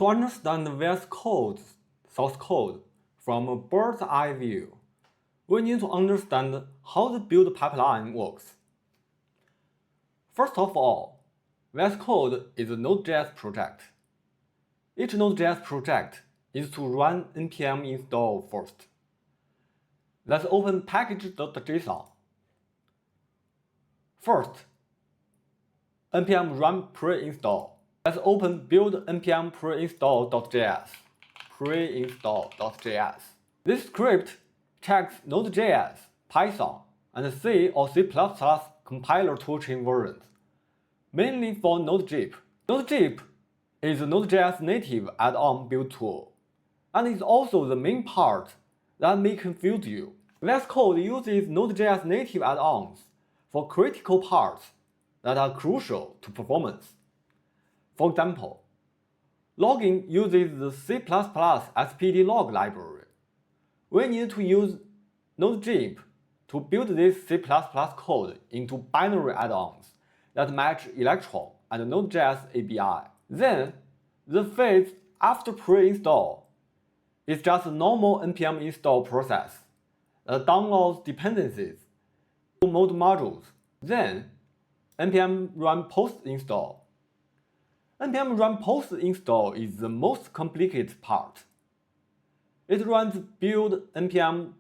To understand VS Code's source code from a bird's eye view, we need to understand how the build pipeline works. First of all, VS Code is a Node.js project. Each Node.js project is to run npm install first. Let's open package.json. First, npm run pre-install. Let's open build npm pre-install.js. Pre-install.js. This script checks Node.js, Python, and C or C++ compiler toolchain versions, mainly for Node.js. Node.js is a Node.js native add-on build tool, and is also the main part that may confuse you. VS Code uses Node.js native add-ons for critical parts that are crucial to performance. For example, logging uses the C++ spdlog library. We need to use Node.js to build this C++ code into binary add-ons that match Electron and Node.js ABI. Then, the phase after pre-install is just a normal npm install process that downloads dependencies to mod modules. Then, npm run post-install. npm run post-install is the most complicated part. It runs build npm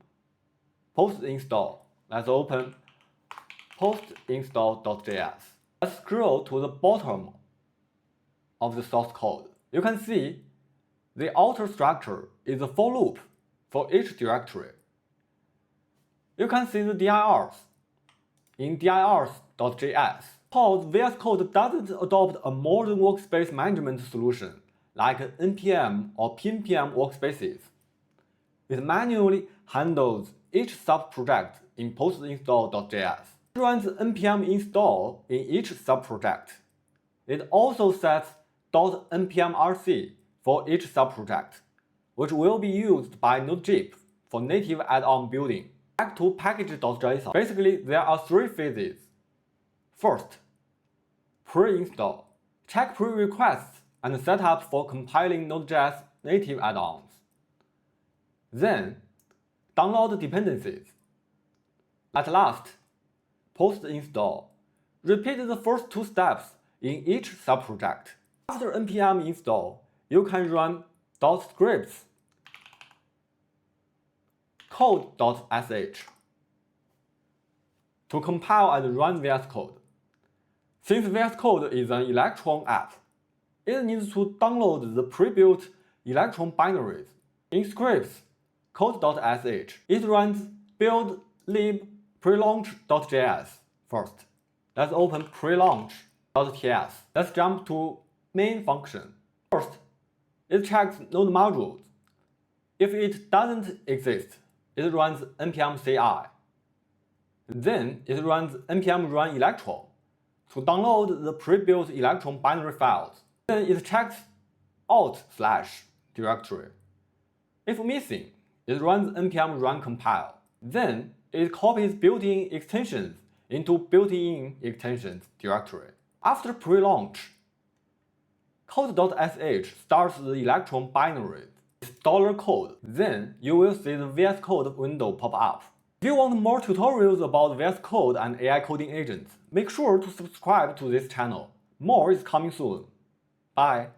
post-install. Let's open post-install.js. Let's scroll to the bottom of the source code. You can see the outer structure is a for loop for each directory. You can see the dirs in dirs.js. Because VS Code doesn't adopt a modern workspace management solution like npm or pnpm workspaces. It manually handles each subproject in post-install.js. It runs npm install in each subproject. It also sets .npmrc for each subproject, which will be used by Node.js for native add-on building. Back to package.json. Basically, there are three phases. First, pre-install. Check pull requests and set up for compiling Node.js native add-ons. Then, download dependencies. At last, post-install. Repeat the first two steps in each subproject. After npm install, you can run .scripts code.sh to compile and run VS Code. Since VS Code is an Electron app, it needs to download the pre-built Electron binaries. In scripts code.sh, it runs build lib prelaunch.js first. Let's open prelaunch.ts. Let's jump to main function. First, it checks node modules. If it doesn't exist, it runs npm ci. Then it runs npm run electron to download the pre-built Electron binary files. Then it checks alt/directory. If missing, it runs npm run compile. Then it copies built-in extensions into built-in extensions directory. After pre-launch, code.sh starts the Electron binary with $code. Then you will see the VS Code window pop up. If you want more tutorials about VS Code and AI coding agents, make sure to subscribe to this channel. More is coming soon. Bye.